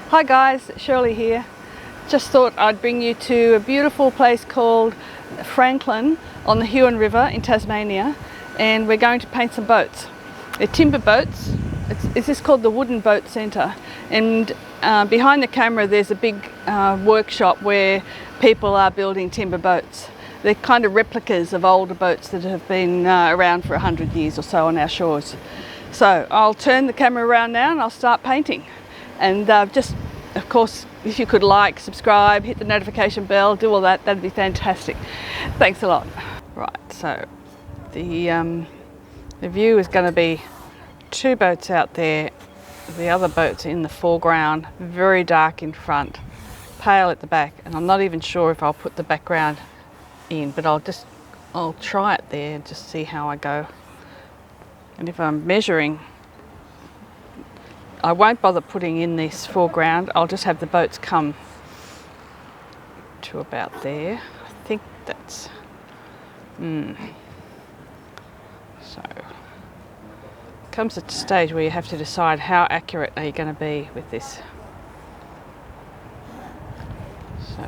Hi guys, Shirley here. Just thought I'd bring you to a beautiful place called Franklin on the Huon River in Tasmania, and we're going to paint some boats. They're timber boats. It's just called the Wooden Boat Centre, and behind the camera there's a big workshop where people are building timber boats. They're kind of replicas of older boats that have been around for 100 years or so on our shores. So I'll turn the camera around now and I'll start painting. And just, of course, if you could like, subscribe, hit the notification bell, do all that, that'd be fantastic. Thanks a lot. Right, so the view is going to be two boats out there, the other boats in the foreground, very dark in front, pale at the back, and I'm not even sure if I'll put the background in, but I'll try it there and just see how I go. And if I'm measuring, I won't bother putting in this foreground. I'll just have the boats come to about there. I think that's so comes at a stage where you have to decide how accurate are you going to be with this. So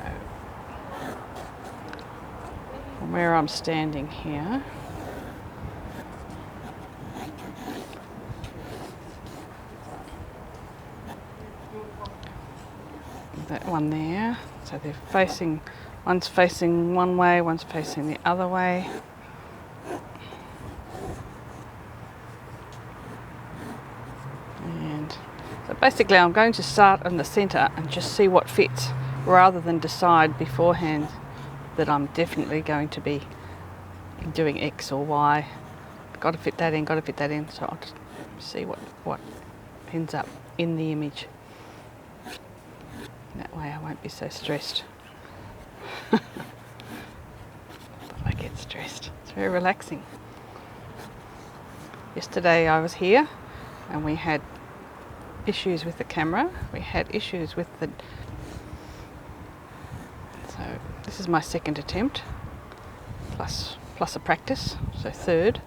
from where I'm standing here, that one there, so they're facing, one's facing one way, one's facing the other way. And so basically I'm going to start in the centre and just see what fits, rather than decide beforehand that I'm definitely going to be doing X or Y. Got to fit that in, got to fit that in, so I'll just see what ends up in the image. That way I won't be so stressed. But I get stressed. It's very relaxing. Yesterday I was here and we had issues with the camera. We had issues with the... So this is my second attempt, plus a practice, so third.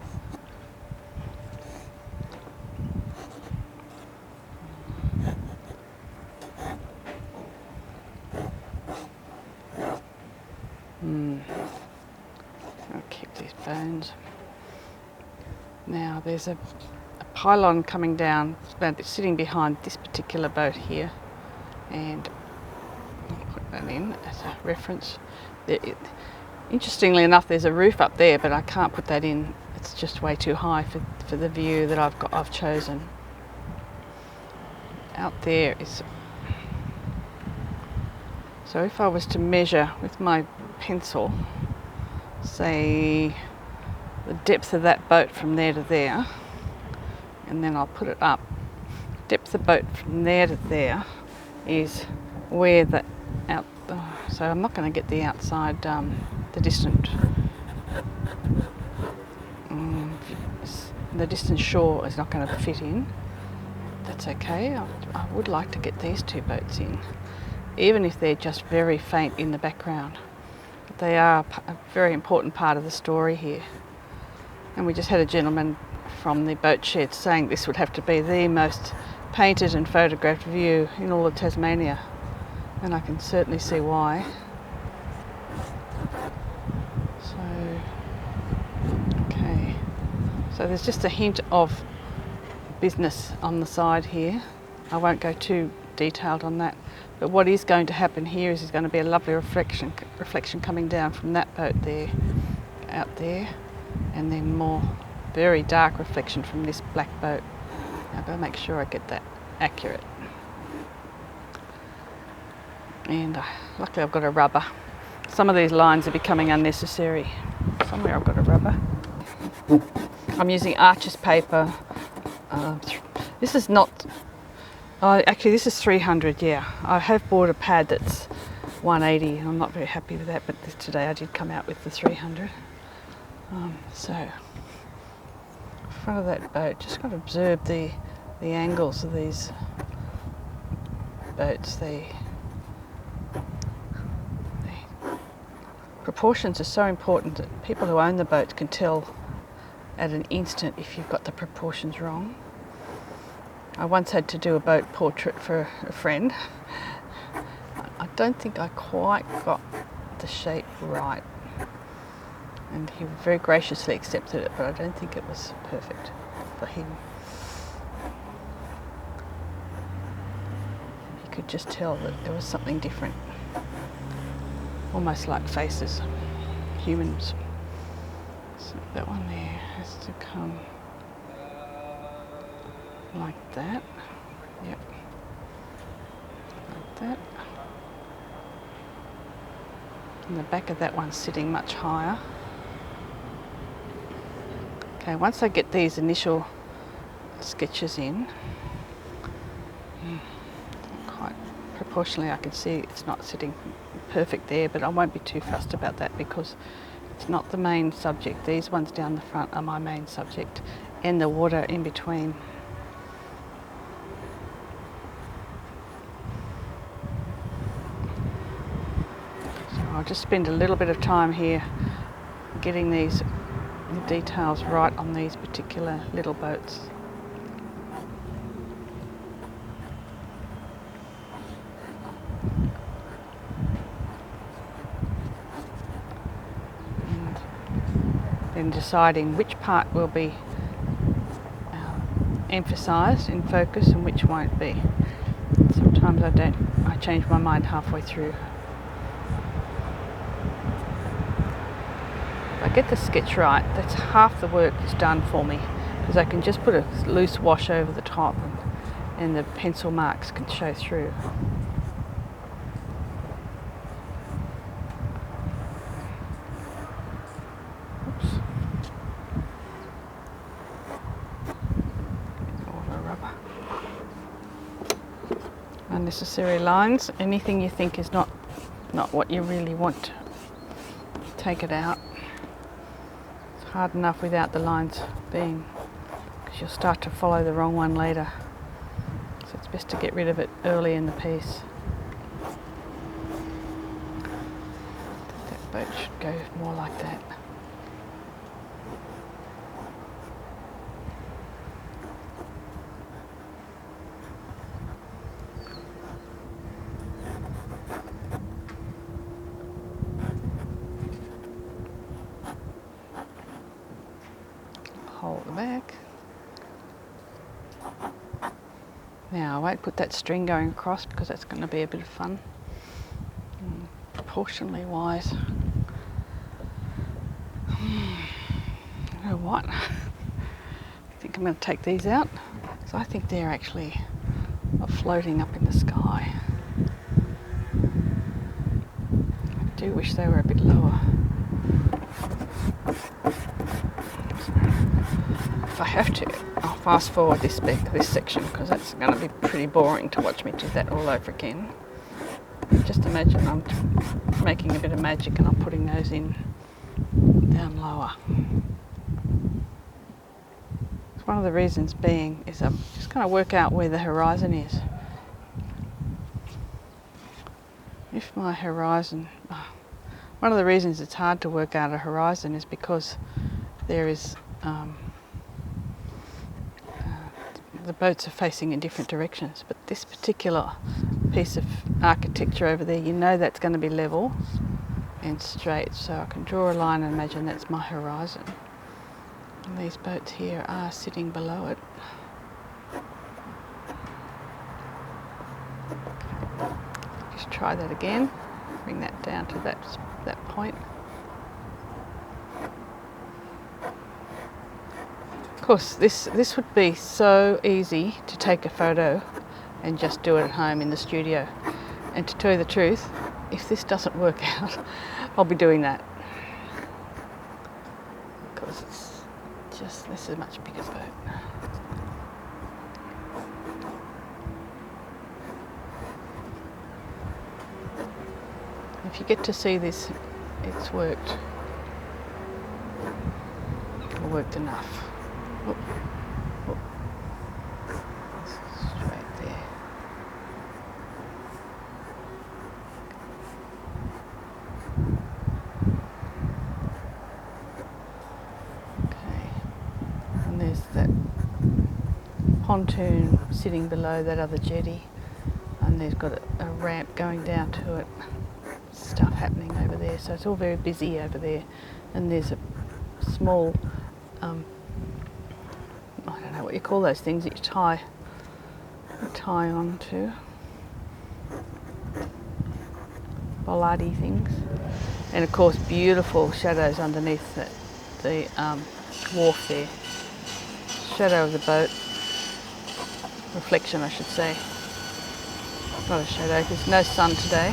I'll keep these bones. Now there's a pylon coming down, it's sitting behind this particular boat here, and I'll put that in as a reference. Interestingly enough, there's a roof up there, but I can't put that in. It's just way too high for the view that I've chosen. Out there is... So if I was to measure with my pencil, say the depth of that boat from there to there, and then I'll put it up. Depth of boat from there to there is where the out. So I'm not going to get the outside, the distant shore is not going to fit in. That's okay. I would like to get these two boats in, even if they're just very faint in the background. But they are a very important part of the story here. And we just had a gentleman from the boat shed saying this would have to be the most painted and photographed view in all of Tasmania. And I can certainly see why. So, okay. So there's just a hint of business on the side here. I won't go too detailed on that. But what is going to happen here is there's going to be a lovely reflection coming down from that boat there, out there, and then more very dark reflection from this black boat. I've got to make sure I get that accurate. And luckily I've got a rubber. Some of these lines are becoming unnecessary. Somewhere I've got a rubber. I'm using Arches paper. This is not... actually, this is 300, yeah. I have bought a pad that's 180, and I'm not very happy with that, but today I did come out with the 300. So, front of that boat, just got to observe the angles of these boats. The proportions are so important that people who own the boats can tell at an instant if you've got the proportions wrong. I once had to do a boat portrait for a friend. I don't think I quite got the shape right, and he very graciously accepted it, but I don't think it was perfect for him. You could just tell that there was something different, almost like faces, humans. So that one there has to come like that. Yep. Like that. And the back of that one's sitting much higher. Okay, once I get these initial sketches in, quite proportionally I can see it's not sitting perfect there, but I won't be too fussed about that because it's not the main subject. These ones down the front are my main subject, and the water in between. I'll just spend a little bit of time here getting the details right on these particular little boats. And then deciding which part will be emphasised in focus and which won't be. Sometimes I change my mind halfway through. If I get the sketch right, that's half the work is done for me, because I can just put a loose wash over the top and the pencil marks can show through. Oops. All the rubber. Unnecessary lines. Anything you think is not what you really want, take it out. Hard enough without the lines being, because you'll start to follow the wrong one later. So it's best to get rid of it early in the piece. That boat should go more like that. Hold the back. Now I won't put that string going across because that's going to be a bit of fun, proportionally wise. You know what? I think I'm going to take these out because I think they're actually floating up in the sky. I do wish they were a bit lower. If I have to, I'll fast forward this section because that's going to be pretty boring to watch me do that all over again. Just imagine I'm making a bit of magic and I'm putting those in down lower. One of the reasons being is I'm just going to work out where the horizon is. If my horizon... one of the reasons it's hard to work out a horizon is because there is... the boats are facing in different directions, but this particular piece of architecture over there, you know that's going to be level and straight, so I can draw a line and imagine that's my horizon. And these boats here are sitting below it. Just try that again, bring that down to that point. Of course, this would be so easy to take a photo and just do it at home in the studio. And to tell you the truth, if this doesn't work out, I'll be doing that. Because it's just, this is a much bigger boat. If you get to see this, it's worked. It worked enough. Oop, oop. Straight there. Okay, and there's that pontoon sitting below that other jetty, and there's got a ramp going down to it. Stuff happening over there, so it's all very busy over there. And there's a small, I don't know what you call those things that you tie on to. Bollardy things. And of course beautiful shadows underneath the wharf there. Shadow of the boat. Reflection, I should say. Not a shadow, there's no sun today.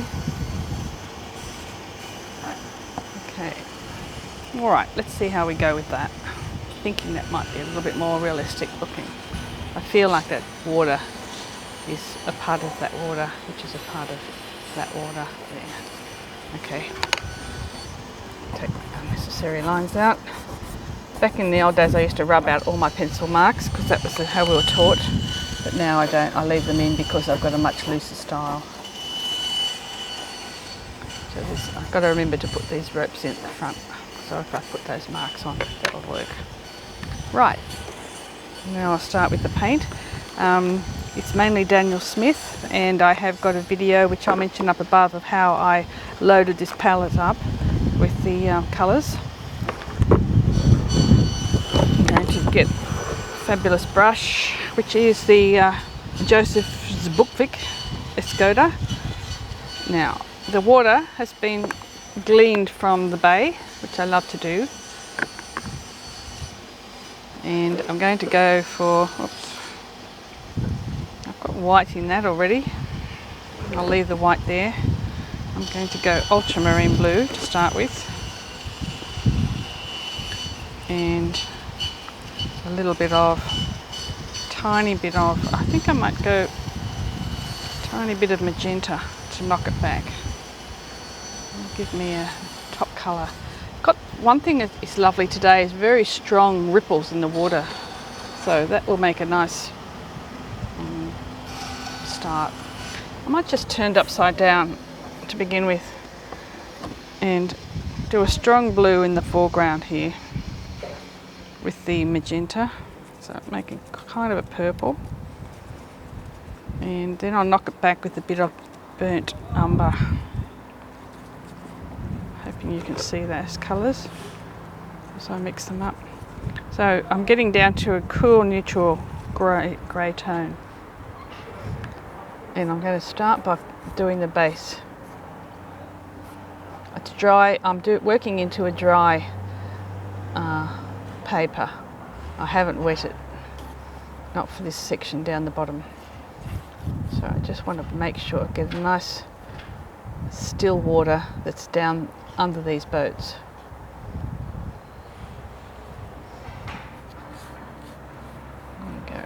Okay. Alright, let's see how we go with that. Thinking that might be a little bit more realistic looking. I feel like that water is a part of that water, which is a part of that water there. Okay. Take the unnecessary lines out. Back in the old days I used to rub out all my pencil marks because that was how we were taught, but now I don't. I leave them in because I've got a much looser style. So I've got to remember to put these ropes in at the front, so if I put those marks on, that'll work. Right, now I'll start with the paint. It's mainly Daniel Smith, and I have got a video which I'll mention up above of how I loaded this palette up with the colours. I'm going to get a fabulous brush, which is the Joseph Zbukvic Aquario. Now, the water has been gleaned from the bay, which I love to do. And I'm going to go for, oops, I've got white in that already. I'll leave the white there. I'm going to go ultramarine blue to start with. And a little bit of, tiny bit of, I think I might go tiny bit of magenta to knock it back. It'll give me a top colour. Got one thing that is lovely today is very strong ripples in the water, so that will make a nice start. I might just turn it upside down to begin with and do a strong blue in the foreground here with the magenta, so making kind of a purple, and then I'll knock it back with a bit of burnt umber. Hoping you can see those colours as I mix them up. So I'm getting down to a cool neutral grey tone, and I'm going to start by doing the base. It's dry. I'm working into a dry paper. I haven't wet it, not for this section down the bottom. So I just want to make sure I get a nice still water that's down under these boats. There we go.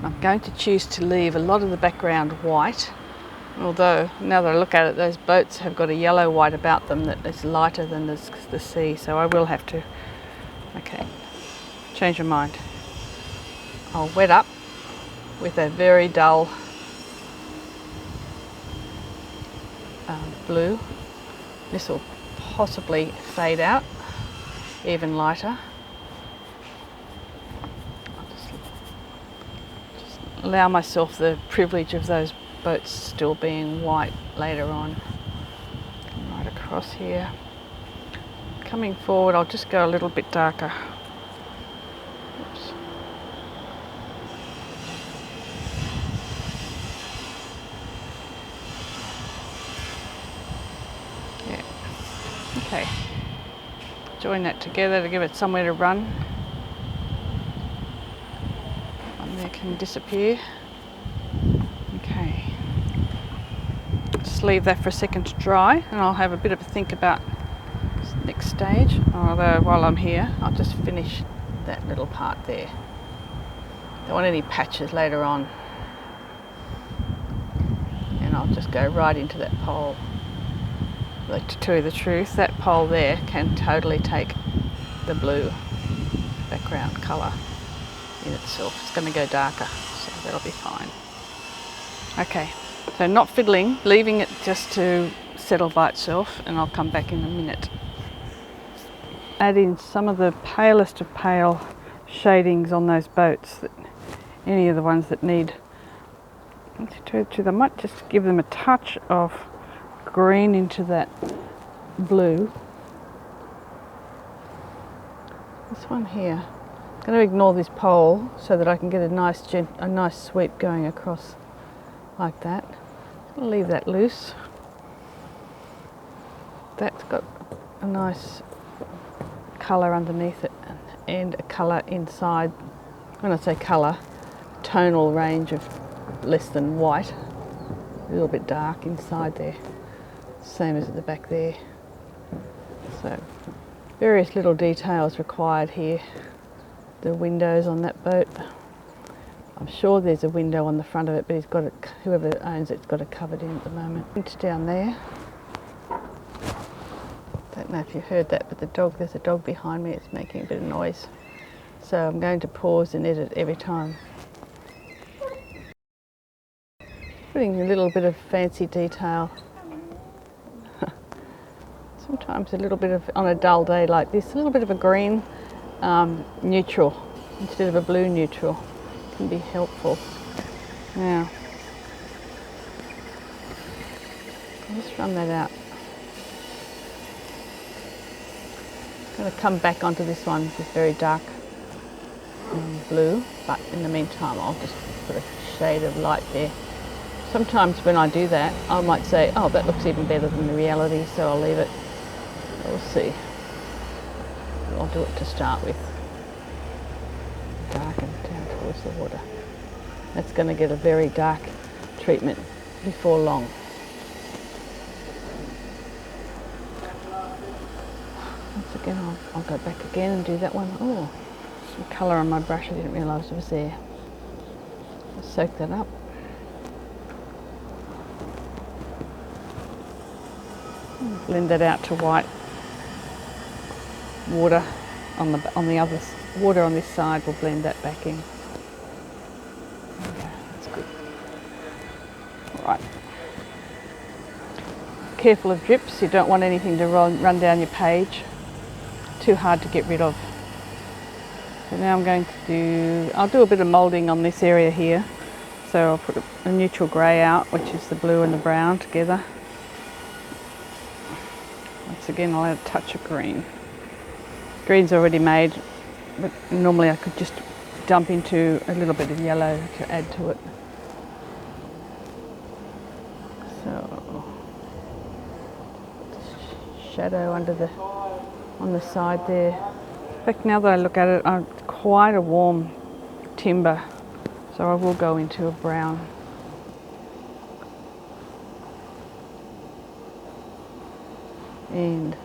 I'm going to choose to leave a lot of the background white, although now that I look at it, those boats have got a yellow white about them that is lighter than the sea, so I will have to, okay, change my mind. I'll wet up with a very dull blue. This will possibly fade out even lighter. Allow myself the privilege of those boats still being white later on. Right across here. Coming forward, I'll just go a little bit darker. Oops. Yeah. Okay. Join that together to give it somewhere to run. There can disappear. Okay, just leave that for a second to dry, and I'll have a bit of a think about this next stage. Although while I'm here, I'll just finish that little part there. Don't want any patches later on, and I'll just go right into that pole. But to tell you the truth, that pole there can totally take the blue background colour in itself. It's going to go darker, so that'll be fine. Okay, So not fiddling, leaving it just to settle by itself, and I'll come back in a minute. Add in some of the palest of pale shadings on those boats, any of the ones that need to, I might just give them a touch of green into that blue. This one here, I'm going to ignore this pole so that I can get a nice sweep going across like that. I'll leave that loose. That's got a nice colour underneath it and a colour inside. When I say colour, tonal range of less than white, a little bit dark inside there, same as at the back there. So various little details required here. The windows on that boat, I'm sure there's a window on the front of it, but whoever owns it's got it covered in at the moment. It's down there. Don't know if you heard that, but there's a dog behind me. It's making a bit of noise. So I'm going to pause and edit every time. Putting a little bit of fancy detail. Sometimes a little bit of, on a dull day like this, a little bit of a green neutral instead of a blue neutral can be helpful. Now, I'll just run that out. I'm going to come back onto this one, which is very dark blue, but in the meantime I'll just put a shade of light there. Sometimes when I do that, I might say, oh, that looks even better than the reality, so I'll leave it. We'll see. I'll do it to start with. Darken down towards the water. That's going to get a very dark treatment before long. Once again, I'll go back again and do that one. Oh, some colour on my brush I didn't realise it was there. I'll soak that up. Blend that out to white. Water on the other water on this side will blend that back in. Okay, that's good. All right. Careful of drips. You don't want anything to run down your page. Too hard to get rid of. So now I'll do a bit of moulding on this area here. So I'll put a neutral grey out, which is the blue and the brown together. Once again, I'll add a touch of green. Green's already made, but normally I could just dump into a little bit of yellow to add to it. So, shadow on the side there. In fact, now that I look at it, it's quite a warm timber, so I will go into a brown. And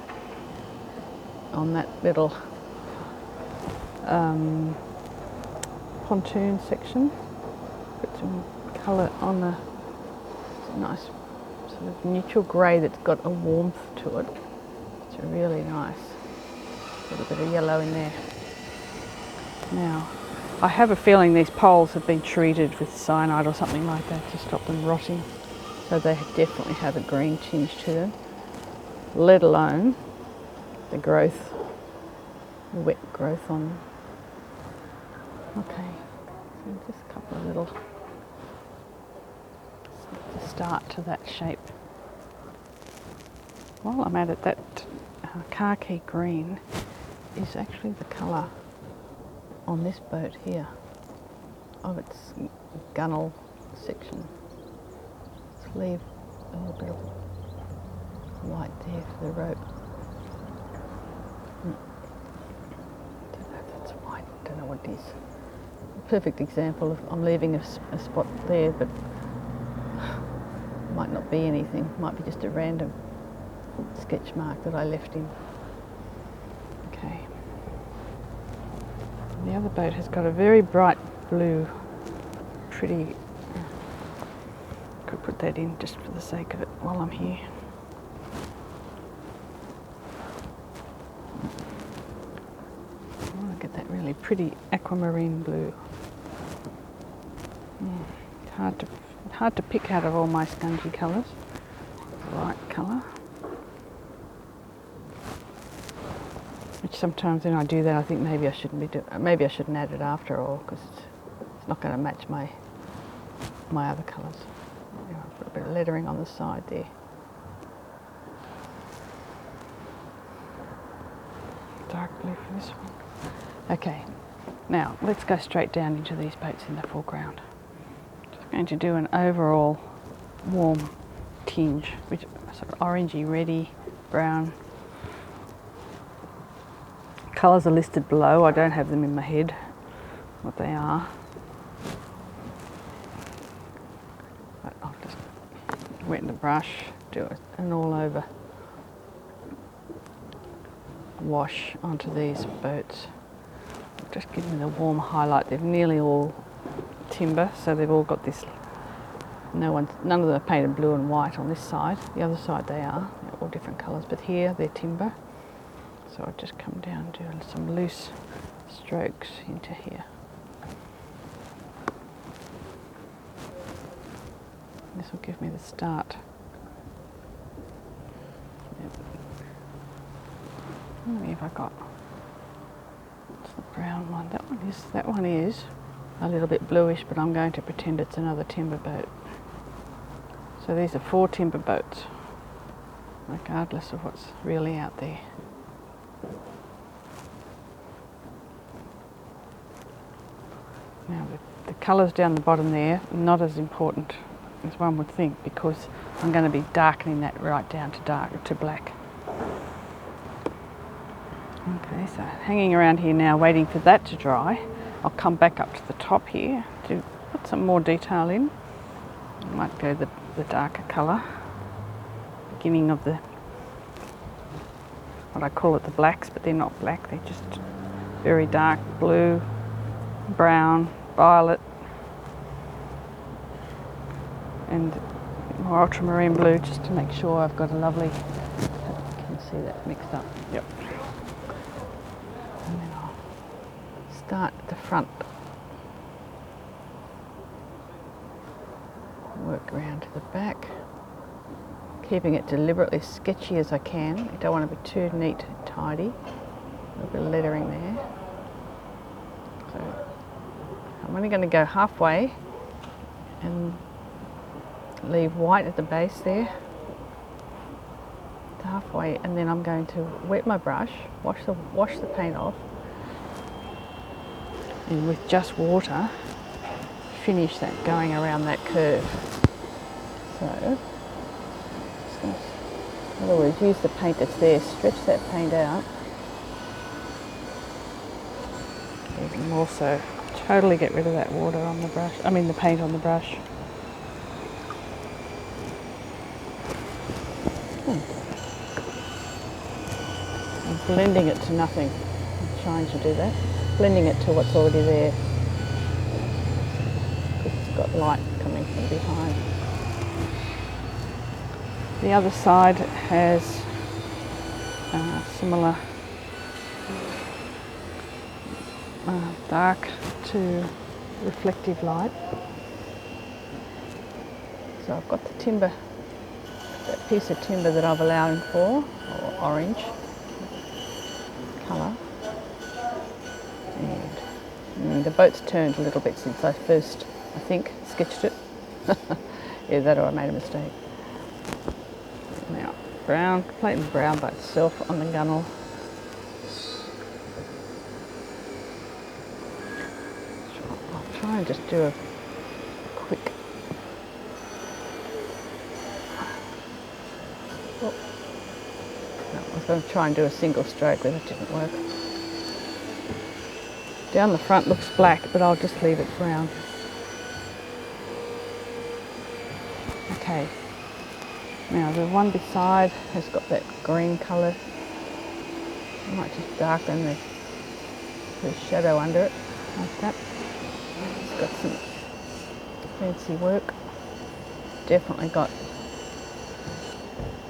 on that little pontoon section, put some colour on a nice sort of neutral grey that's got a warmth to it. It's a really nice little bit of yellow in there. Now, I have a feeling these poles have been treated with cyanide or something like that to stop them rotting, so they definitely have a green tinge to them, let alone the growth, the wet growth on them. Okay, so just a couple of little to start to that shape. While I'm at it, that khaki green is actually the colour on this boat here of its gunnel section. Let's leave a little bit of white there for the rope. Don't know if that's white, don't know what it is. A perfect example of I'm leaving a spot there, but might not be anything, might be just a random sketch mark that I left in. Okay. The other boat has got a very bright blue, pretty, could put that in just for the sake of it while I'm here. I want to get that really pretty aquamarine blue. It's hard to pick out of all my scungy colours. The right colour. Which sometimes when I do that, I think maybe I shouldn't add it after all, because it's not going to match my other colours. I'll put a bit of lettering on the side there. Dark blue for this one. Okay, now let's go straight down into these boats in the foreground. Just going to do an overall warm tinge, which sort of orangey, reddy, brown. Colours are listed below. I don't have them in my head, what they are. But I'll just wet the brush, do an all over wash onto these boats. Just give them the warm highlight. They're nearly all timber, so they've all got this. None of them are painted blue and white on this side. The other side they are. They're all different colours, but here they're timber. So I'll just come down and do some loose strokes into here. This will give me the start. How many have I got? It's the brown one. That one is a little bit bluish, but I'm going to pretend it's another timber boat. So these are 4 timber boats, regardless of what's really out there. Now the colours down the bottom there are not as important as one would think, because I'm going to be darkening that right down to black. Okay, so hanging around here now waiting for that to dry. I'll come back up to the top here to put some more detail in. I might go the darker colour, beginning of what I call it the blacks, but they're not black, they're just very dark blue, brown, violet, and more ultramarine blue, just to make sure I've got a lovely, you can see that mixed up. Yep. And then I'll start at the front, work around to the back, keeping it deliberately sketchy as I can. I don't want to be too neat and tidy. A little bit of lettering there. So I'm only going to go halfway and leave white at the base there, halfway, and then I'm going to wet my brush, wash the paint off, and with just water finish that going around that curve. So just going to, in other words, use the paint that's there, stretch that paint out, even more so. Totally get rid of that water on the brush, the paint on the brush. I'm blending it to nothing. I'm trying to do that. Blending it to what's already there. Because it's got light coming from behind. The other side has similar dark to reflective light. So I've got the timber, that piece of timber that I've allowed him for, or orange colour. And the boat's turned a little bit since I first, I think, sketched it. Either that or I made a mistake. Now, brown, completely brown by itself on the gunnel. I'll try and just do a quick. Oh. No, I was going to try and do a single stroke, but it didn't work. Down the front looks black, but I'll just leave it brown. Okay. Now the one beside has got that green colour. I might just darken the shadow under it, like that. It's got some fancy work. Definitely got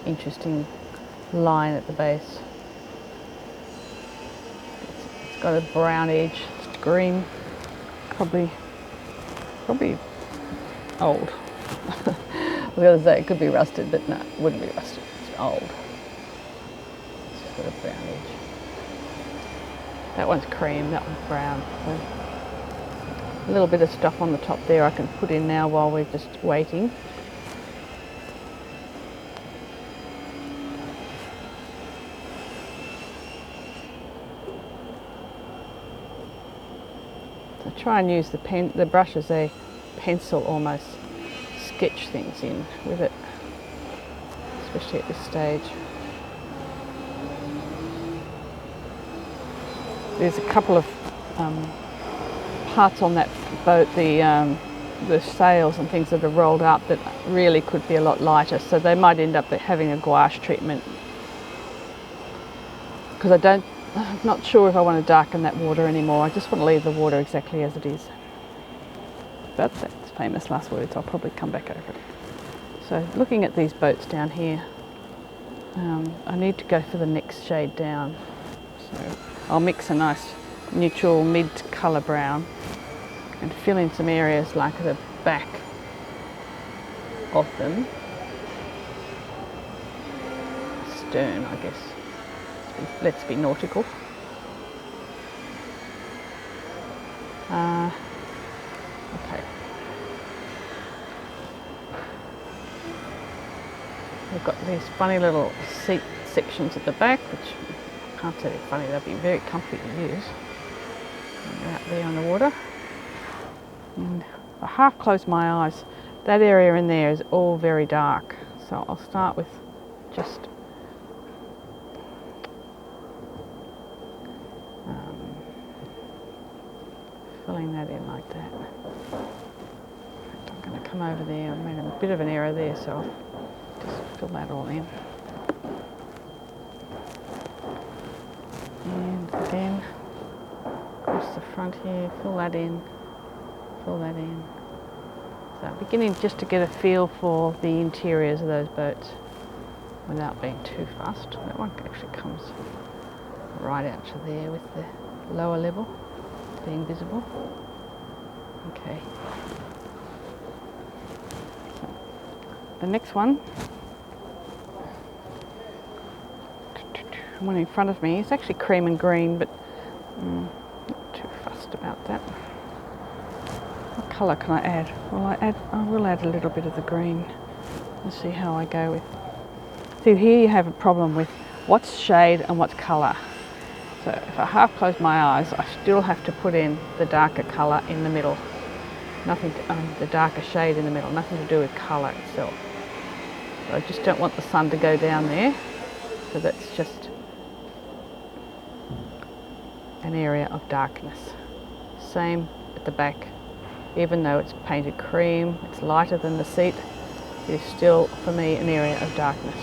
interesting line at the base. It's got a brown edge, it's green, probably old. I was going to say it could be rusted, but no, it wouldn't be rusted. It's old. It's got a brown edge. That one's cream, that one's brown. So a little bit of stuff on the top there I can put in now while we're just waiting. So try and use the brush as a pencil almost, sketch things in with it, especially at this stage. There's a couple of parts on that boat, the sails and things that are rolled up that really could be a lot lighter, so they might end up having a gouache treatment, because I'm not sure if I want to darken that water anymore. I just want to leave the water exactly as it is. But that's famous last words, I'll probably come back over it. So looking at these boats down here, I need to go for the next shade down. So I'll mix a nice neutral mid-colour brown and fill in some areas like the back of them. Stern, I guess. Let's be nautical. Okay. We've got these funny little seat sections at the back, which I can't say they're funny, they'll be very comfy to use. And they're out there on the water. And I half close my eyes. That area in there is all very dark, so I'll start with just filling that in like that. I'm going to come over there. I made a bit of an error there, so I'll just fill that all in. And again, across the front here, fill that in, fill that in. So I'm beginning just to get a feel for the interiors of those boats without being too fussed. That one actually comes right out to there with the lower level being visible. Okay. So the next one in front of me is actually cream and green, but not too fussed about that. What colour can I add? I will add a little bit of the green and see how I go with. See, here you have a problem with what's shade and what's colour. So if I half close my eyes, I still have to put in the darker colour in the middle. Nothing to, the darker shade in the middle, nothing to do with colour itself. So I just don't want the sun to go down there, so that's just an area of darkness. Same at the back. Even though it's painted cream, it's lighter than the seat, it is still, for me, an area of darkness.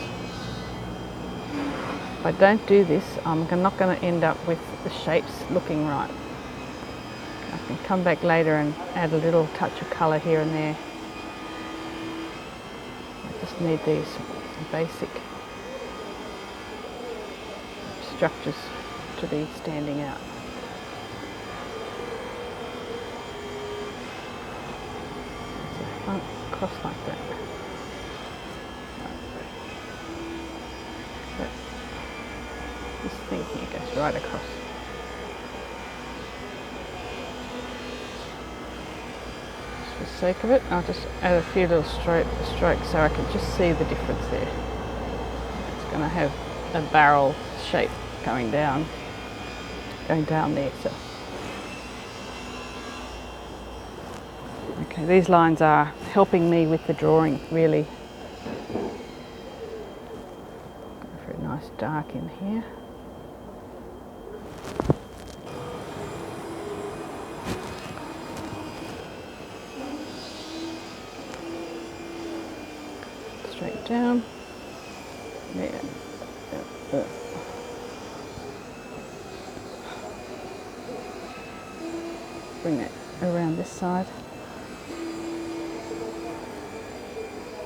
If I don't do this, I'm not going to end up with the shapes looking right. I can come back later and add a little touch of colour here and there. I just need these basic structures to be standing out. Front across like that. This thing here goes right across. Just for the sake of it, I'll just add a few little strokes so I can just see the difference there. It's going to have a barrel shape going down there. So. Okay, these lines are helping me with the drawing, really. Go for a nice dark in here. Straight down. There. Bring that around this side.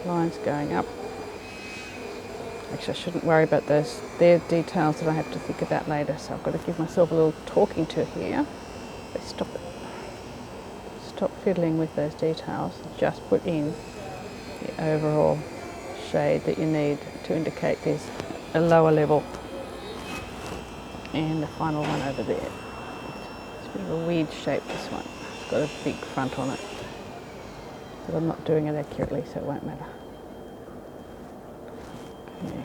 Lines going up. Actually, I shouldn't worry about those. They're details that I have to think about later, so I've got to give myself a little talking to here. Stop it. Stop fiddling with those details. Just put in the overall shade that you need to indicate there's a lower level. And the final one over there. It's a bit of a weird shape, this one. It's got a big front on it. But I'm not doing it accurately, so it won't matter. Okay.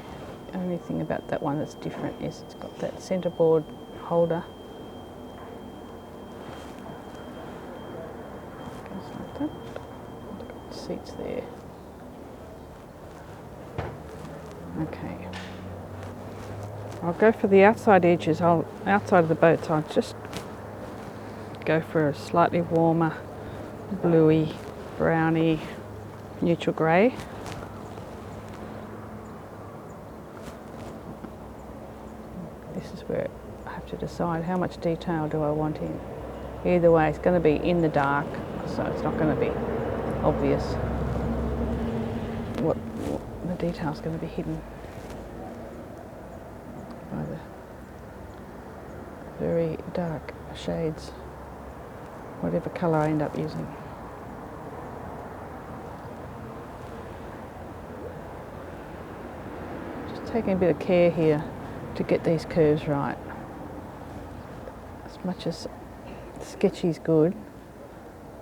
The only thing about that one that's different is it's got that centerboard holder. Goes like that. Look at the seats there. Okay. I'll go for the outside edges. Outside of the boats, I'll just go for a slightly warmer, bluey, browny, neutral grey. This is where I have to decide how much detail do I want in. Either way, it's going to be in the dark, so it's not going to be obvious what the detail is going to be hidden by the very dark shades, whatever colour I end up using. Just taking a bit of care here to get these curves right. As much as sketchy's good,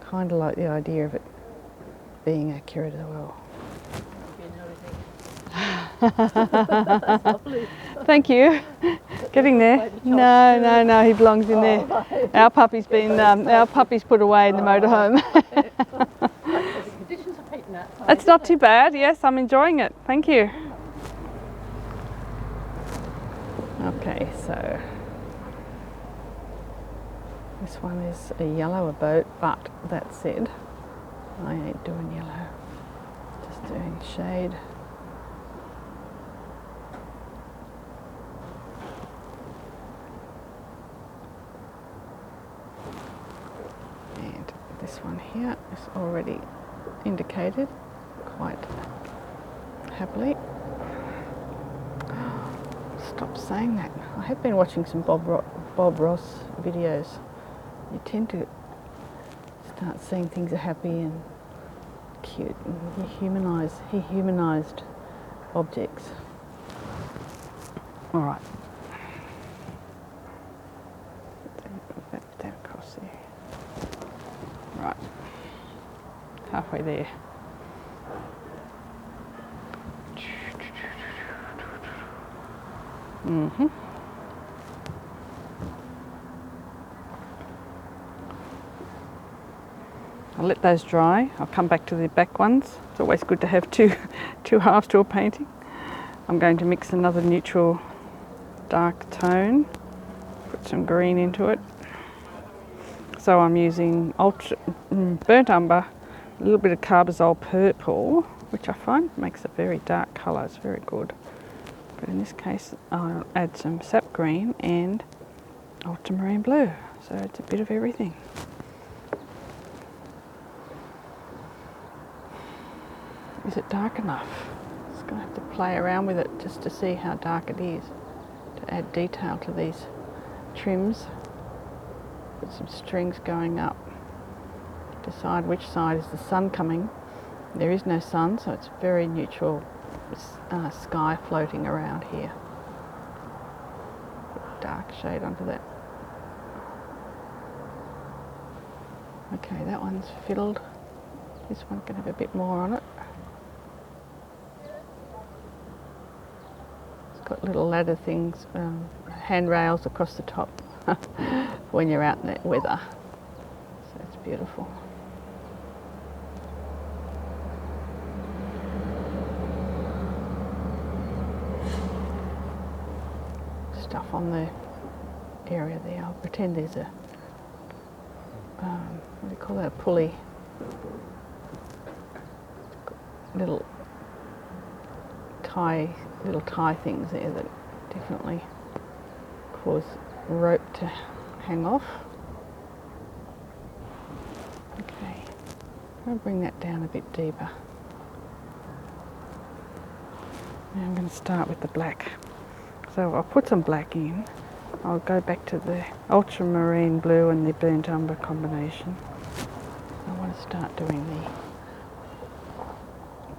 kind of like the idea of it being accurate as well. Thank you. Getting there. No, he belongs in there. Right. Our puppy's put away in the motorhome. It's not too bad. Yes, I'm enjoying it. Thank you. Okay, so this one is a yellower boat, but that said, I ain't doing yellow. Just doing shade. This one here is already indicated quite happily. Stop saying that. I have been watching some Bob Ross videos. You tend to start seeing things are happy and cute, and he humanised objects. All right. Down across there. Right, halfway there. I'll let those dry. I'll come back to the back ones. It's always good to have two halves to a painting. I'm going to mix another neutral dark tone, put some green into it. So I'm using burnt umber, a little bit of carbazole purple, which I find makes a very dark colour. It's very good. But in this case, I'll add some sap green and ultramarine blue. So it's a bit of everything. Is it dark enough? Just going to have to play around with it just to see how dark it is, to add detail to these trims. Put some strings going up. Decide which side is the sun coming. There is no sun, so it's very neutral sky floating around here. Put dark shade onto that. Okay, that one's fiddled. This one can have a bit more on it. It's got little ladder things, handrails across the top when you're out in that weather. So it's beautiful. Stuff on the area there. I'll pretend there's a what do you call that? A pulley. Little tie things there that definitely cause rope to hang off. Okay, I'll bring that down a bit deeper. Now I'm going to start with the black. So I'll put some black in. I'll go back to the ultramarine blue and the burnt umber combination. I want to start doing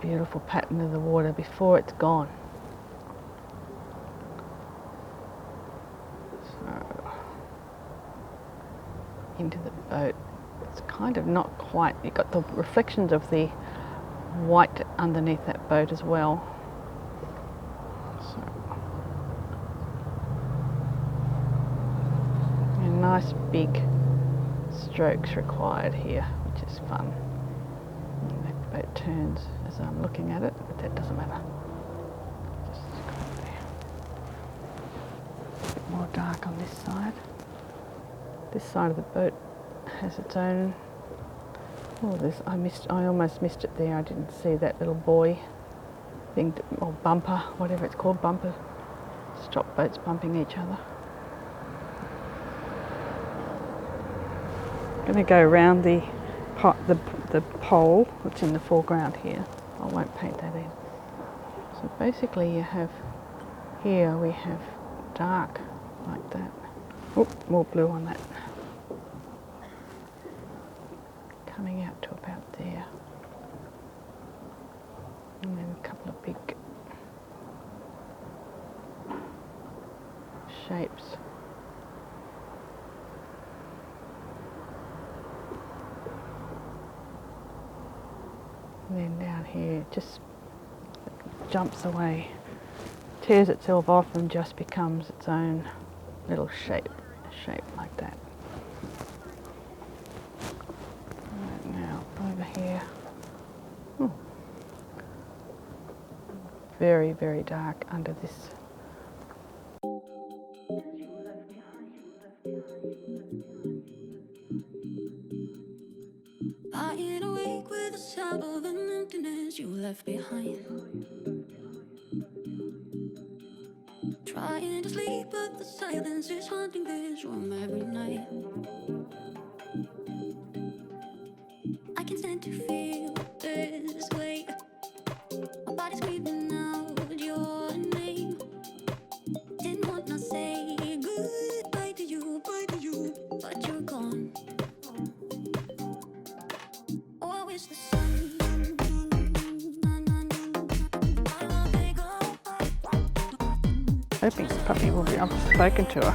the beautiful pattern of the water before it's gone. So, into the boat. It's kind of not quite, you've got the reflections of the white underneath that boat as well. So, and nice big strokes required here, which is fun. And that boat turns as I'm looking at it, but that doesn't matter. Just go there. A bit more dark on this side. This side of the boat has its own. Oh, this I almost missed it there. I didn't see that little buoy thing, or bumper, whatever it's called, bumper. Stop boats bumping each other. I'm going to go around the pole that's in the foreground here. I won't paint that in. So basically you have, here we have dark like that. Oh, more blue on that. Coming out to about there. And then a couple of big shapes. And then down here it just jumps away, tears itself off and just becomes its own little shape like that. Right, now over here, very, very dark under this. Lying awake with the sound of an emptiness you left behind. Trying to sleep, but the silence is haunting this room every night. I can stand to feel this way. My body's screaming out your name. Didn't want to say goodbye to you, but you're gone. Oh, I wish the sun. Hoping the puppy will be. I've spoken to her.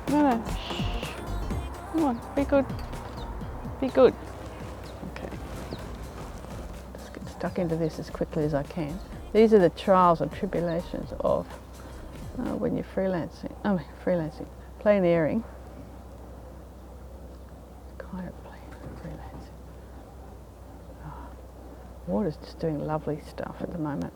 No, shh. Come on, be good. Be good. Okay. Let's get stuck into this as quickly as I can. These are the trials and tribulations of when you're freelancing. Plein airing. Kind of freelancing. Oh, water's just doing lovely stuff at the moment.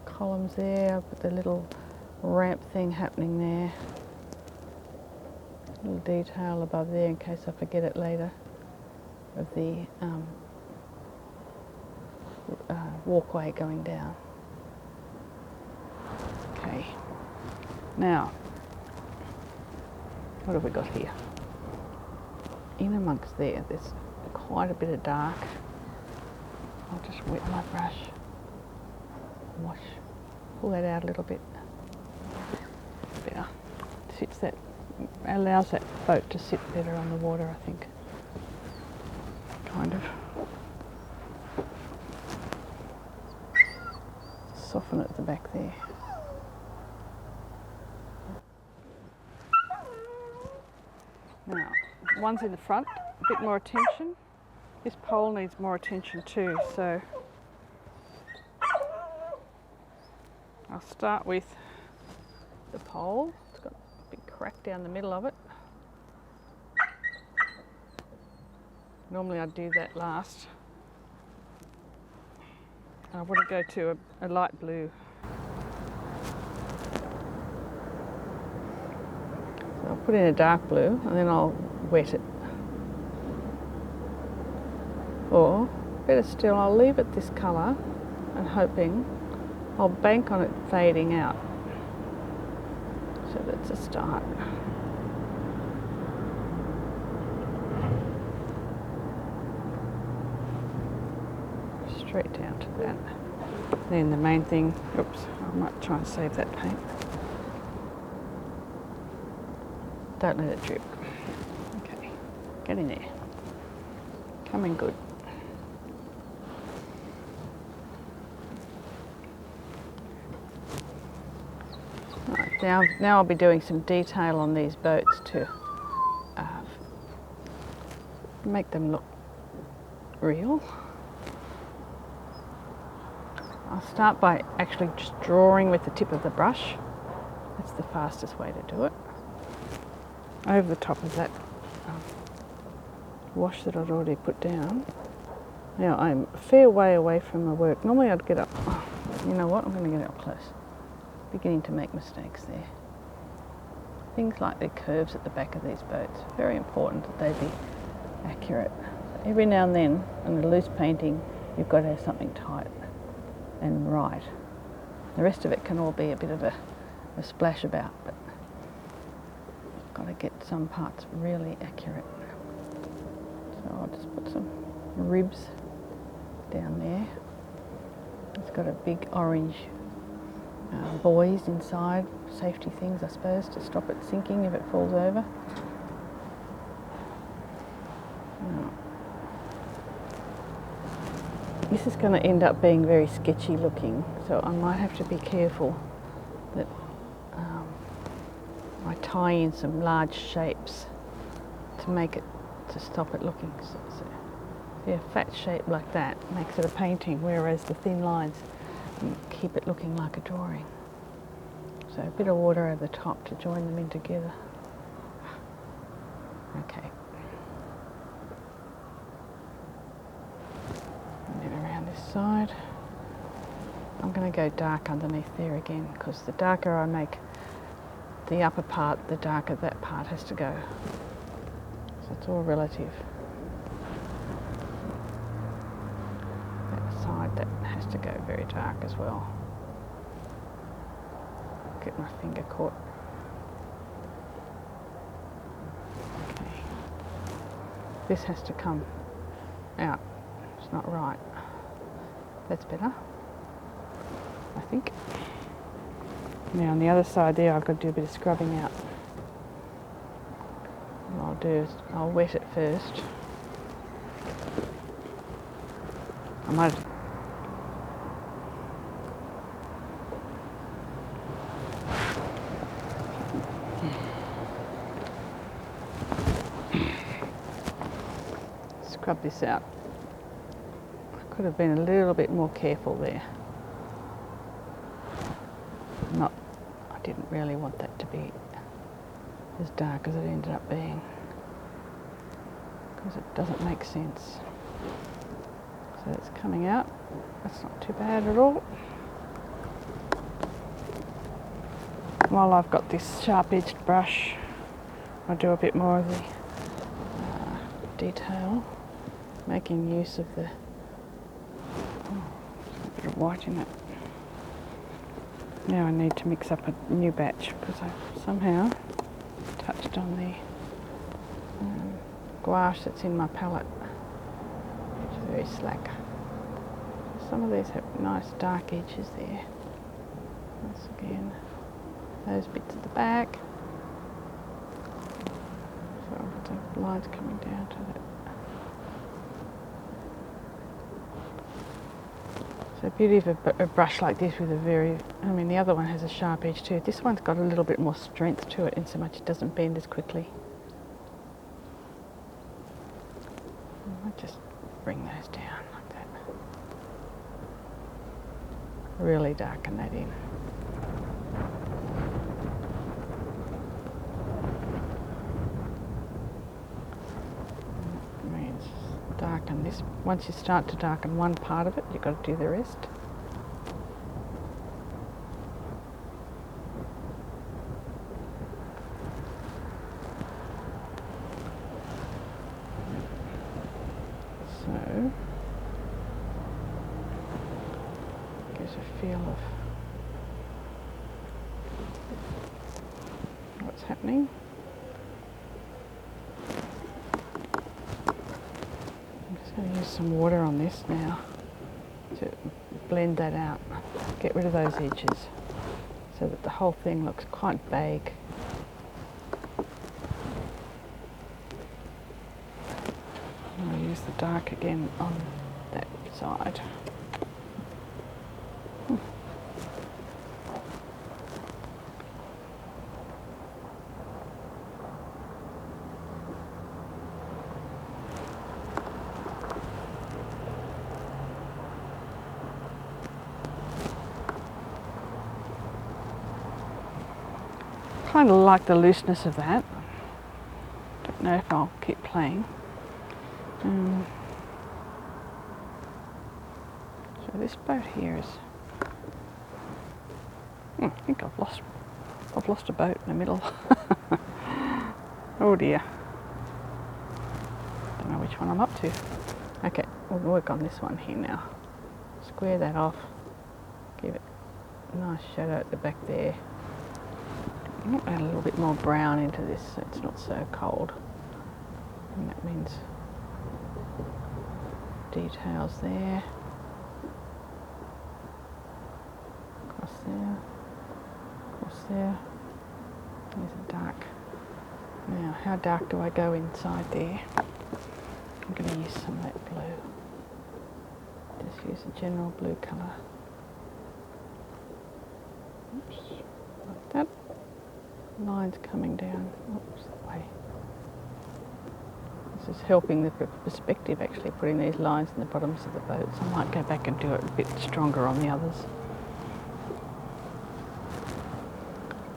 Columns there, but the little ramp thing happening there. A little detail above there in case I forget it later, of the walkway going down. Okay, now what have we got here? In amongst there, there's quite a bit of dark. I'll just wet my brush. Wash, pull that out a little bit. Better. Sits that, allows that boat to sit better on the water, I think. Kind of. Soften it at the back there. Now, one's in the front, a bit more attention. This pole needs more attention too, so I'll start with the pole. It's got a big crack down the middle of it. Normally I'd do that last. I want to go to a light blue. So I'll put in a dark blue and then I'll wet it. Or, better still, I'll leave it this colour and hoping I'll bank on it fading out. So that's a start. Straight down to that. Then the main thing, oops, I might try and save that paint. Don't let it drip. Okay, get in there. Coming good. Right, now I'll be doing some detail on these boats to make them look real. I'll start by actually just drawing with the tip of the brush. That's the fastest way to do it. Over the top of that wash that I'd already put down. Now I'm a fair way away from my work. Normally I'd get up, you know what, I'm going to get up close. Beginning to make mistakes there. Things like the curves at the back of these boats, very important that they be accurate. Every now and then, in a loose painting, you've got to have something tight and right. The rest of it can all be a bit of a splash about, but you've got to get some parts really accurate. So I'll just put some ribs down there. It's got a big orange buoys inside, safety things I suppose, to stop it sinking if it falls over. Now, this is going to end up being very sketchy looking, so I might have to be careful that I tie in some large shapes to make it, to stop it looking so a fat shape like that makes it a painting, whereas the thin lines keep it looking like a drawing. So a bit of water over the top to join them in together. Okay. And then around this side. I'm going to go dark underneath there again, because the darker I make the upper part, the darker that part has to go. So it's all relative. That side, that has to go very dark as well. Get my finger caught. Okay. This has to come out. It's not right. That's better, I think. Now on the other side there, I've got to do a bit of scrubbing out. What I'll do is I'll wet it first. I might scrub this out. I could have been a little bit more careful there. I didn't really want that to be as dark as it ended up being, because it doesn't make sense. So it's coming out. That's not too bad at all. While I've got this sharp-edged brush, I'll do a bit more of the detail, making use of the a bit of white in it. Now I need to mix up a new batch, because I've somehow touched on the gouache that's in my palette, which is very slack. Some of these have nice dark edges there. Once again, those bits at the back. So I've got the lines coming down to that. So beauty of a brush like this with a very, the other one has a sharp edge too. This one's got a little bit more strength to it, in so much it doesn't bend as quickly. I'll just bring those down like that. Really darken that in. Darken this. Once you start to darken one part of it, you've got to do the rest. So, gives a feel of what's happening. I'm going to use some water on this now to blend that out, get rid of those edges so that the whole thing looks quite vague. use the dark again on that side. Kind of like the looseness of that. Don't know if I'll keep playing. So this boat here is. I think I've lost a boat in the middle. Oh dear. Don't know which one I'm up to. Okay, we'll work on this one here now. Square that off. Give it a nice shadow at the back there. I'll add a little bit more brown into this so it's not so cold. And that means details there. Across there. Across there. There's a dark. Now, how dark do I go inside there? I'm going to use some of that blue. Just use a general blue colour. Oops, like that. Lines coming down. Oops, that way. This is helping the perspective, actually, putting these lines in the bottoms of the boats. I might go back and do it a bit stronger on the others.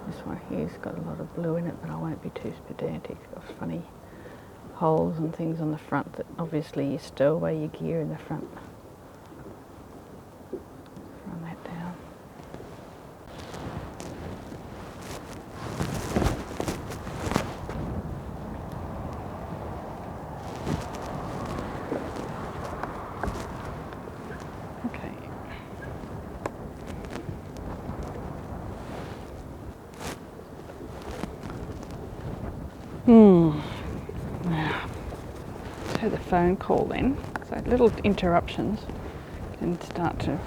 This one here's got a lot of blue in it, but I won't be too pedantic. It's got funny holes and things on the front that obviously you stow away your gear in the front. Run that down. Okay. Now, so the phone call then. So little interruptions can start to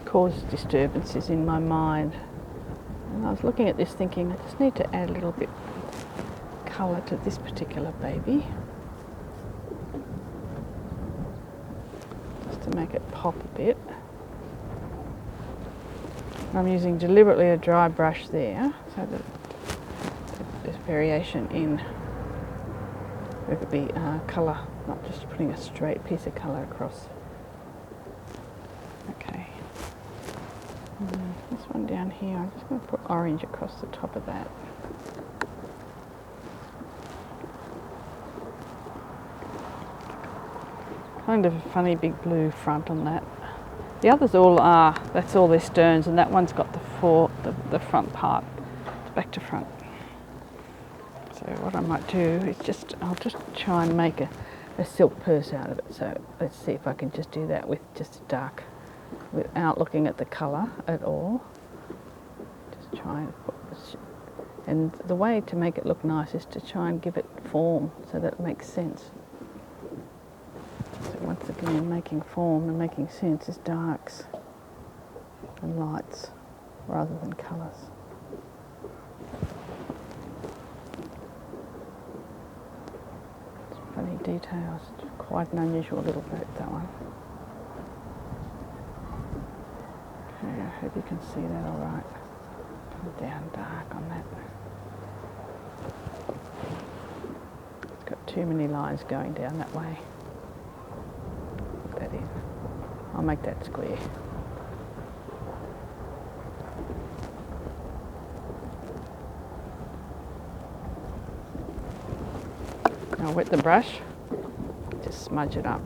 cause disturbances in my mind. And I was looking at this thinking, I just need to add a little bit colour to this particular baby. Just to make it pop a bit. I'm using deliberately a dry brush there so that there's variation in whether it be colour, not just putting a straight piece of colour across. Okay. And this one down here, I'm just going to put orange across the top of that. Kind of a funny big blue front on that. The others all are, that's all their sterns, and that one's got the front part, back to front. So what I might do is I'll just try and make a silk purse out of it. So let's see if I can just do that with just a dark, without looking at the colour at all. Just try and put this, and the way to make it look nice is to try and give it form so that it makes sense. So once again, making form and making sense is darks and lights rather than colours. Funny details. It's quite an unusual little boat, that one. Okay, I hope you can see that all right. Come down dark on that. It's got too many lines going down that way. Put that in. I'll make that square. Now wet the brush, just smudge it up.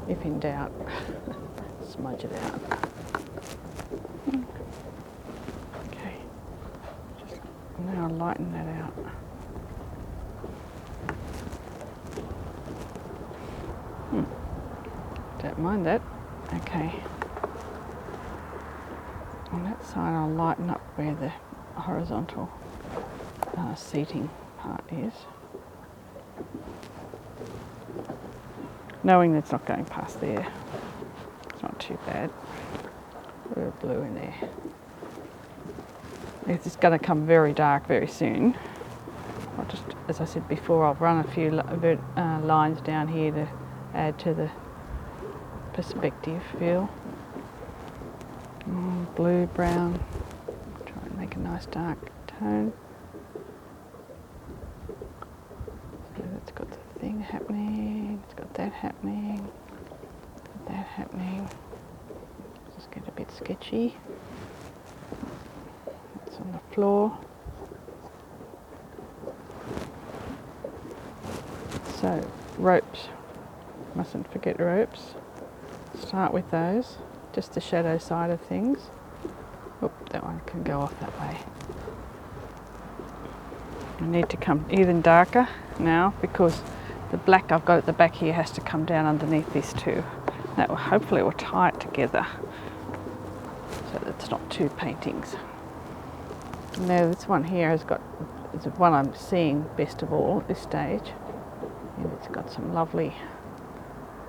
If in doubt, smudge it out. Okay, just now lighten that out. Don't mind that. Okay. On that side I'll lighten up where the horizontal seating part is. Knowing that it's not going past there. It's not too bad. A bit of blue in there. It's going to come very dark very soon. I'll just, as I said before, I'll run a few lines down here to add to the perspective feel. Blue, brown, try and make a nice dark tone. So that's got the thing happening, it's got that happening, that happening. Just get a bit sketchy. It's on the floor. So ropes, mustn't forget ropes. Start with those, just the shadow side of things. Oop, that one can go off that way. I need to come even darker now because the black I've got at the back here has to come down underneath this too. That will hopefully will tie it together so that it's not two paintings. Now this one here has got, it's the one I'm seeing best of all at this stage. And it's got some lovely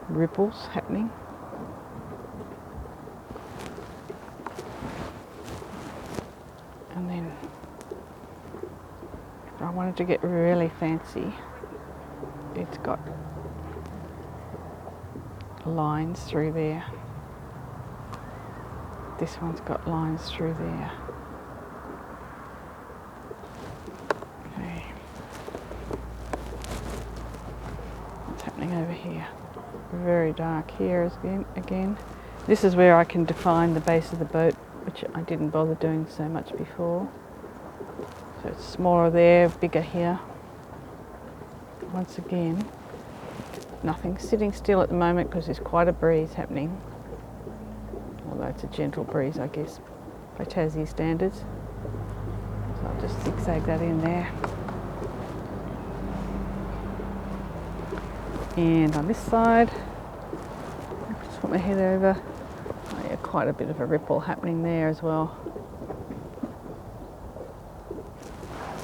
ripples happening. And then if I wanted to get really fancy, it's got lines through there. This one's got lines through there. Okay. What's happening over here? Very dark here again. This is where I can define the base of the boat, which I didn't bother doing so much before. So it's smaller there, bigger here. Once again, nothing sitting still at the moment because there's quite a breeze happening. Although it's a gentle breeze, I guess, by Tassie standards. So I'll just zigzag that in there. And on this side, I'll just put my head over. Oh yeah, quite a bit of a ripple happening there as well.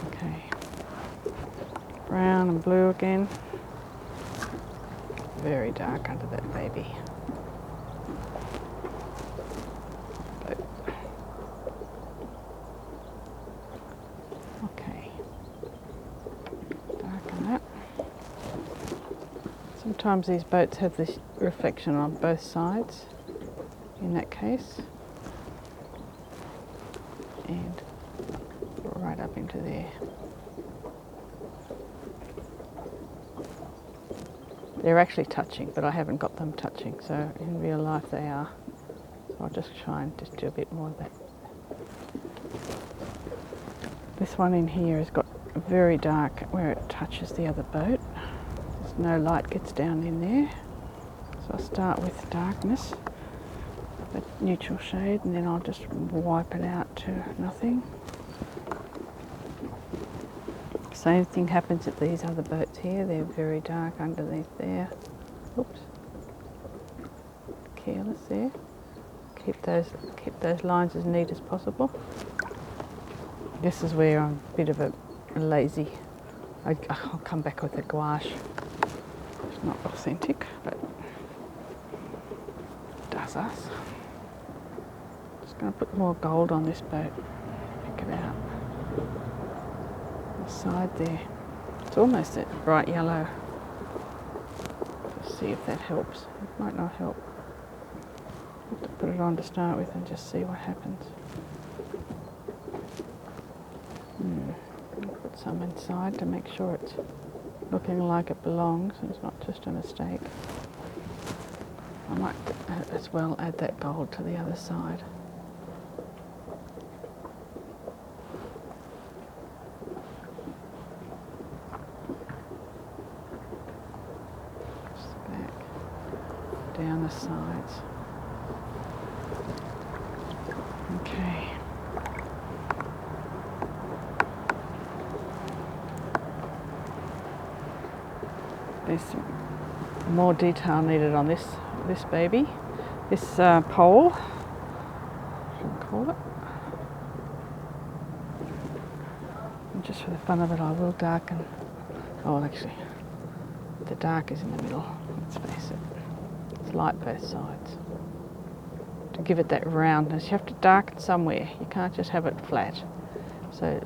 Okay. Brown and blue again. Very dark under that baby. Okay. Darken that. Sometimes these boats have this reflection on both sides, in that case. And right up into there. They're actually touching, but I haven't got them touching, so in real life they are. So I'll just try and just do a bit more of that. This one in here has got very dark where it touches the other boat. There's no light gets down in there. So I'll start with darkness, a neutral shade, and then I'll just wipe it out to nothing. Same thing happens at these other boats here. They're very dark underneath there. Oops. Careless there. Keep those lines as neat as possible. This is where I'm a bit of a lazy. I'll come back with a gouache. It's not authentic, but it does us. Just going to put more gold on this boat. Pick it out. The side there. It's almost a bright yellow. Let's see if that helps. It might not help. Have to put it on to start with and just see what happens. I'll put some inside to make sure it's looking like it belongs and it's not just a mistake. I might as well add that gold to the other side. Just back, down the sides. Okay. There's some more detail needed on this baby. This pole, should I call it? And just for the fun of it, I will darken. Oh, actually, the dark is in the middle. Let's face it. It's light both sides. To give it that roundness, you have to darken somewhere. You can't just have it flat. So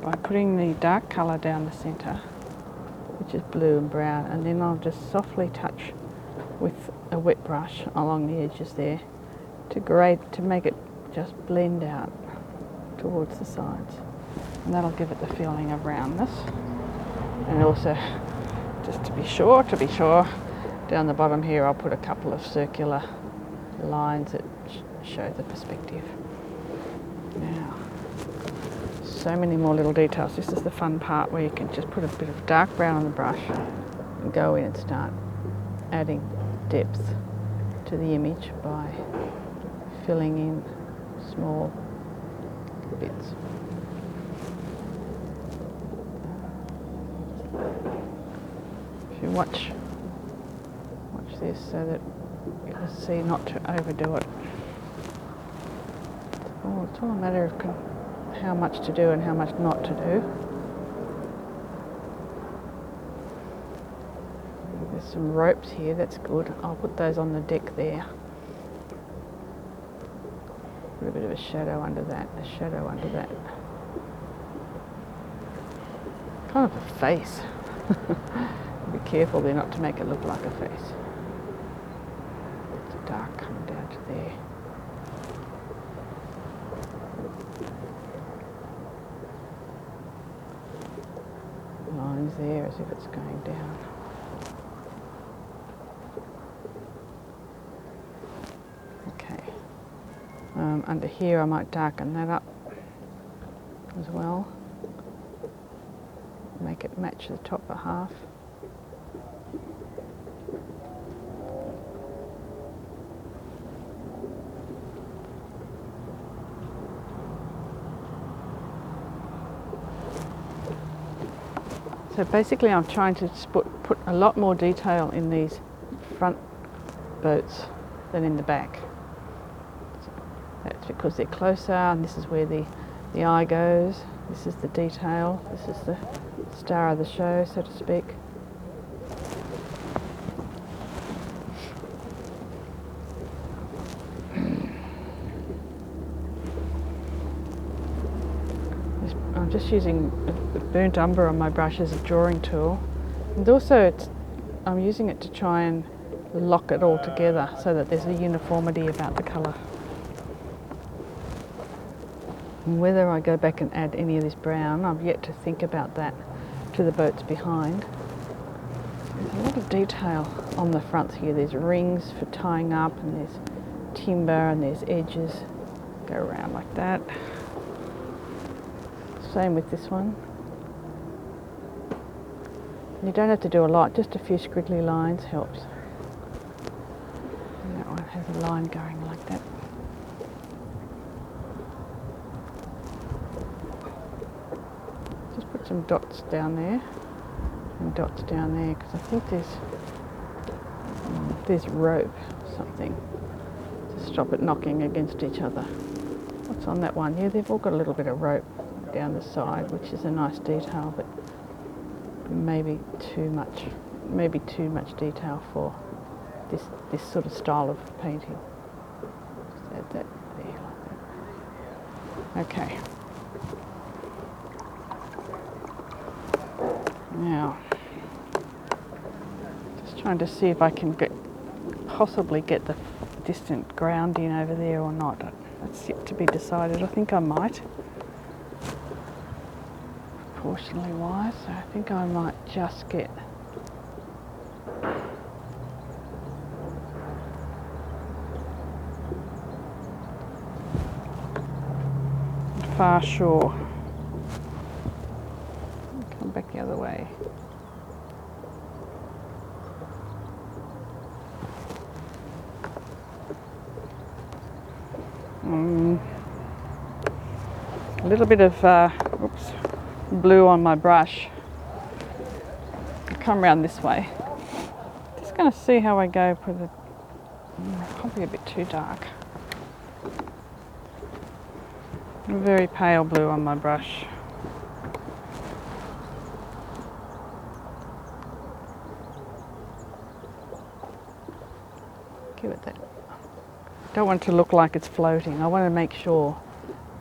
by putting the dark colour down the centre, which is blue and brown, and then I'll just softly touch with a wet brush along the edges there to make it just blend out towards the sides, and that'll give it the feeling of roundness. And also, just to be sure, down the bottom here I'll put a couple of circular lines that show the perspective. Now, so many more little details. This is the fun part where you can just put a bit of dark brown on the brush and go in and start adding depth to the image by filling in small bits. If you watch this so that you can see not to overdo it. It's all a matter of how much to do and how much not to do. There's some ropes here, that's good. I'll put those on the deck there. Put a bit of a shadow under that, a shadow under that. Kind of a face. Be careful there not to make it look like a face. It's dark coming down to there. Lines there as if it's going down. Okay. Under here I might darken that up as well. Make it match the top half. So basically I'm trying to put a lot more detail in these front boats than in the back. So that's because they're closer, and this is where the eye goes. This is the detail. This is the star of the show, so to speak. I'm just using a burnt umber on my brush as a drawing tool, and also I'm using it to try and lock it all together so that there's a uniformity about the colour. And whether I go back and add any of this brown, I've yet to think about that to the boats behind. There's a lot of detail on the front here. There's rings for tying up, and there's timber, and there's edges. Go around like that. Same with this one. You don't have to do a lot, just a few squiggly lines helps. And that one has a line going like that. Just put some dots down there and dots down there, because I think there's rope or something to stop it knocking against each other. What's on that one? Yeah, they've all got a little bit of rope down the side, which is a nice detail, but maybe too much detail for this sort of style of painting. Just add that there like that. Okay. Now, just trying to see if I can possibly get the distant ground in over there or not. That's yet to be decided. I think I might, proportionally wise, so I think I might just get far shore. Come back the other way. A little bit of blue on my brush. I'll come around this way. Just going to see how I go. Put it probably a bit too dark. Very pale blue on my brush. Give it that. Don't want it to look like it's floating. I want to make sure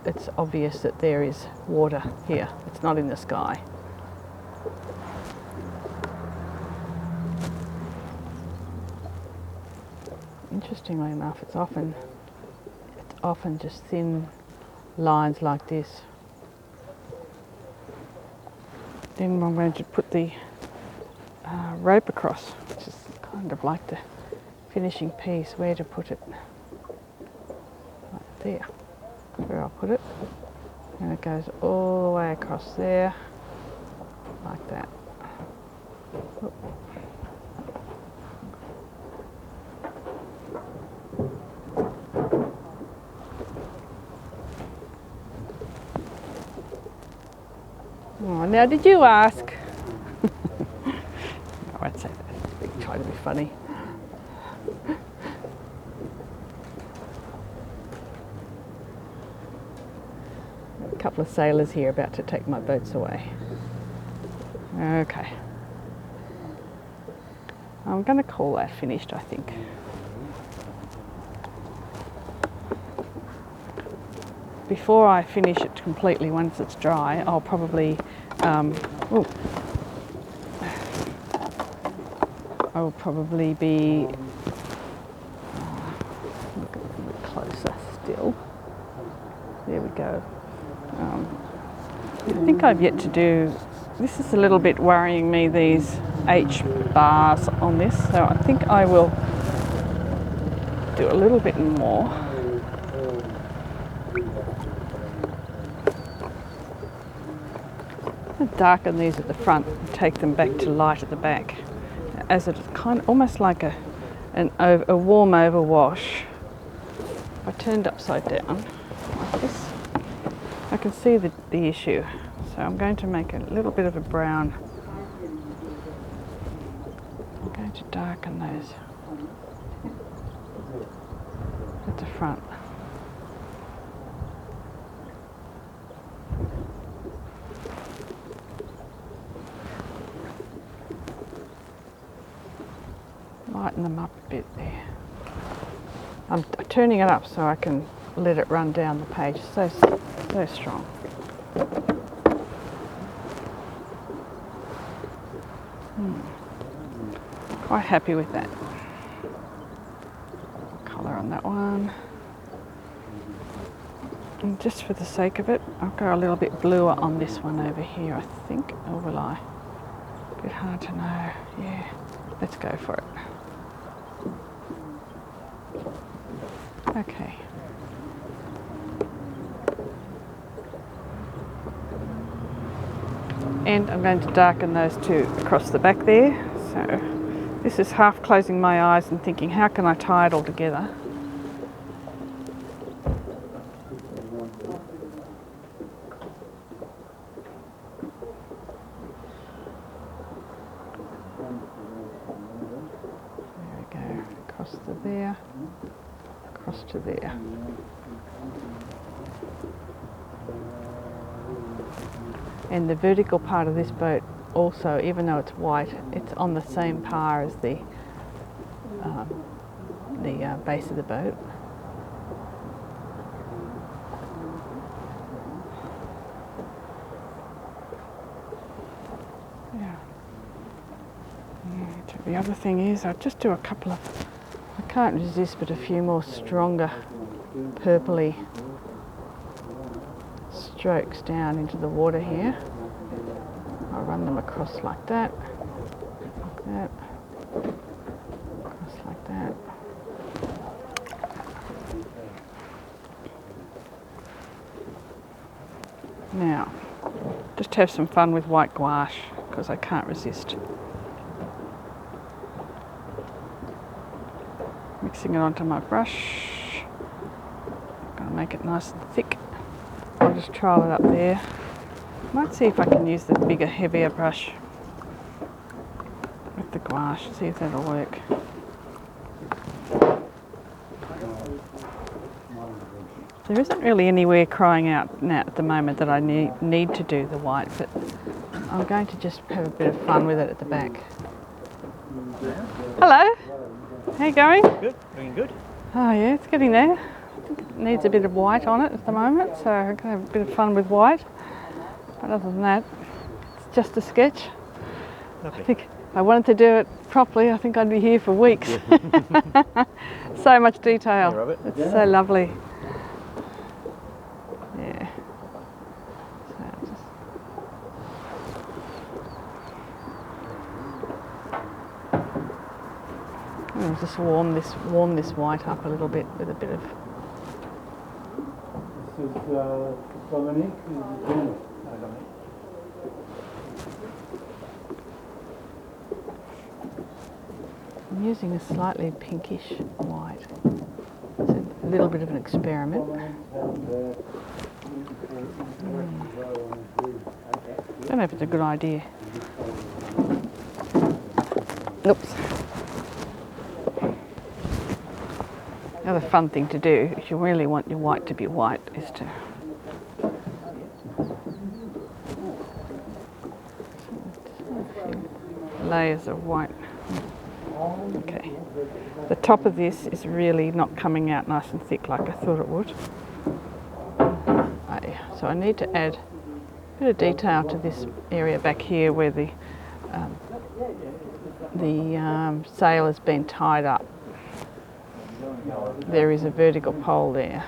it's obvious that there is water here. It's not in the sky. Interestingly enough, it's often just thin lines like this. Then I'm going to put the rope across, which is kind of like the finishing piece. Where to put it? Right there. Where I'll put it. And it goes all the way across there, like that. Oop. Oh, now did you ask? I won't say that. I try to be funny. A couple of sailors here about to take my boats away. Okay. I'm going to call that finished, I think. Before I finish it completely, once it's dry, I'll probably I will probably be look a little bit closer still. There we go. I think I've yet to do. This is a little bit worrying me, these H bars on this, so I think I will do a little bit more. Darken these at the front and take them back to light at the back, as it's kind of almost like a warm overwash. If I turned upside down like this, I can see the issue. So I'm going to make a little bit of a brown. I'm going to darken those at the front. Lighten them up a bit there. I'm turning it up so I can let it run down the page. So strong. Quite happy with that. Colour on that one. And just for the sake of it, I'll go a little bit bluer on this one over here, I think. Or will I? A bit hard to know. Yeah, let's go for it. Okay. And I'm going to darken those two across the back there. So this is half closing my eyes and thinking, how can I tie it all together? There we go. Across to there. Across to there. And the vertical part of this boat also, even though it's white, it's on the same par as the base of the boat. Yeah. The other thing is, I'll just do a couple of, I can't resist but a few more stronger purpley strokes down into the water here. I'll run them across like that, across like that. Now, just have some fun with white gouache because I can't resist. Mixing it onto my brush. I'm going to make it nice and thick. I'll just trial it up there. Might see if I can use the bigger, heavier brush with the gouache, see if that'll work. There isn't really anywhere crying out now at the moment that I need to do the white, but I'm going to just have a bit of fun with it at the back. Hello, how you going? Good, doing good. Oh yeah, it's getting there. think it needs a bit of white on it at the moment, so I'm going to have a bit of fun with white. But other than that, it's just a sketch. Lovely. I think if I wanted to do it properly, I think I'd be here for weeks. So much detail. Hey, Robert. It's so lovely. Yeah. So just I'll just warm this white up a little bit with a bit of. This is Dominique. I'm using a slightly pinkish white. It's a little bit of an experiment. I don't know if it's a good idea. Oops. The other fun thing to do, if you really want your white to be white, is to layers of white. Okay. The top of this is really not coming out nice and thick like I thought it would. So I need to add a bit of detail to this area back here where the sail has been tied up. There is a vertical pole there.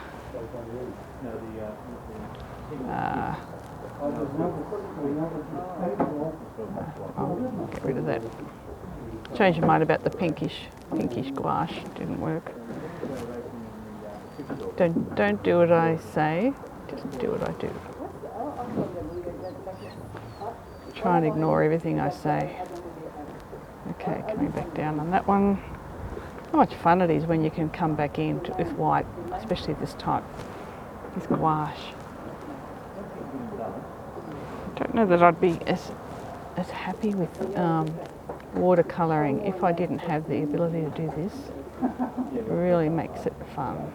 I'll get rid of that. Change your mind about the pinkish gouache. Didn't work. Don't do what I say. Just do what I do. Try and ignore everything I say. Okay, coming back down on that one. How much fun it is when you can come back in with white, especially this type, this gouache. I don't know that I'd be as happy with watercolouring if I didn't have the ability to do this. It really makes it fun.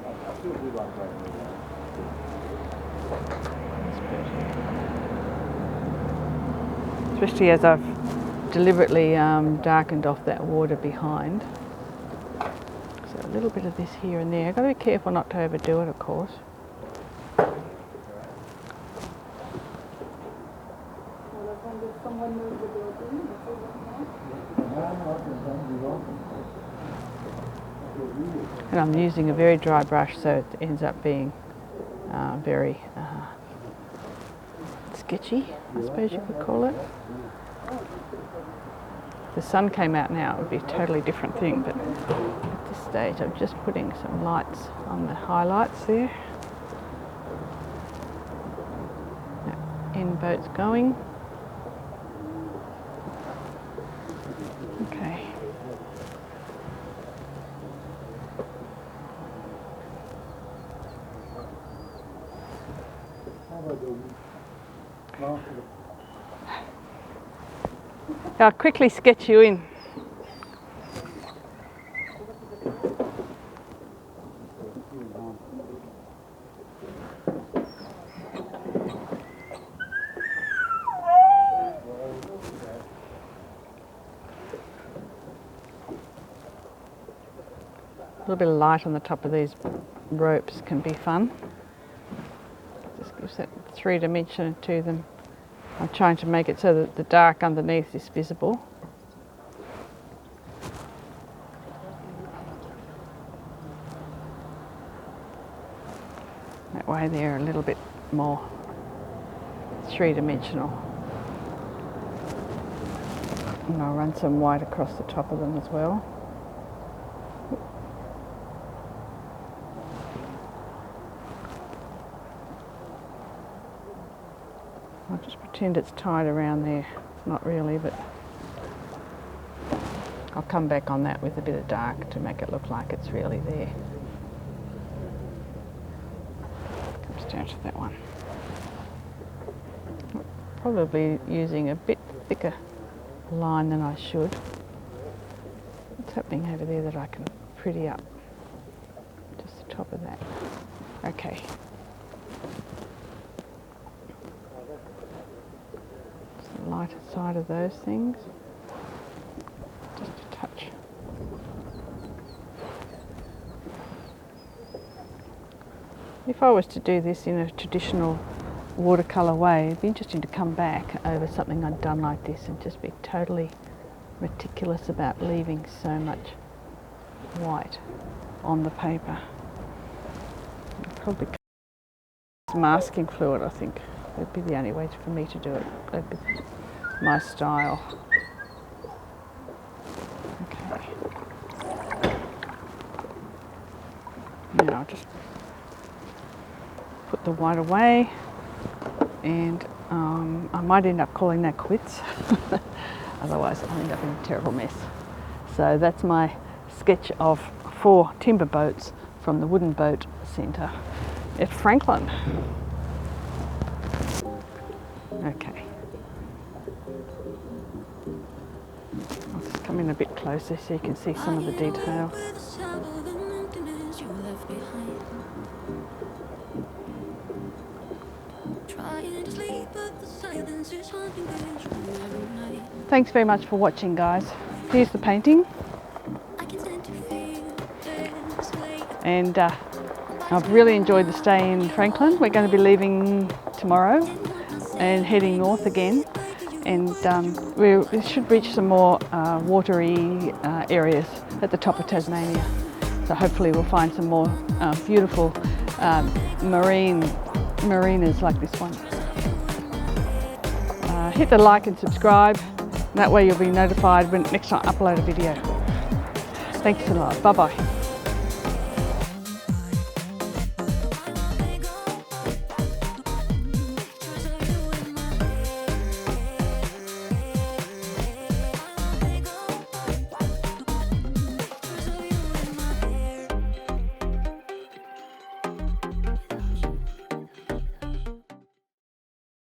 Especially as I've deliberately darkened off that water behind. So a little bit of this here and there. I've got to be careful not to overdo it, of course. And I'm using a very dry brush, so it ends up being very sketchy, I suppose you could call it. If the sun came out now, it would be a totally different thing, but at this stage I'm just putting some lights on the highlights there. End boat's going. Okay. I'll quickly sketch you in. A little bit of light on the top of these ropes can be fun. Just gives that 3 dimension to them. I'm trying to make it so that the dark underneath is visible. That way they're a little bit more 3-dimensional. And I'll run some white across the top of them as well. I'll just pretend it's tied around there. Not really, but I'll come back on that with a bit of dark to make it look like it's really there. Comes down to that one. Probably using a bit thicker line than I should. What's happening over there that I can pretty up? Just the top of that. Okay. The lighter side of those things. Just a touch. If I was to do this in a traditional watercolour way, it'd be interesting to come back over something I'd done like this and just be totally meticulous about leaving so much white on the paper. Probably masking fluid, I think. Would be the only way for me to do it. That'd be my style. Okay. Now I'll just put the white away, and I might end up calling that quits. Otherwise I'll end up in a terrible mess. So that's my sketch of 4 timber boats from the Wooden Boat Centre at Franklin. Okay. I'll just come in a bit closer so you can see some of the detail. Thanks very much for watching, guys. Here's the painting. And I've really enjoyed the stay in Franklin. We're going to be leaving tomorrow and heading north again, and we should reach some more watery areas at the top of Tasmania. So hopefully we'll find some more beautiful marinas like this one. Hit the like and subscribe, that way you'll be notified when next time I upload a video. Thanks a lot. Bye bye.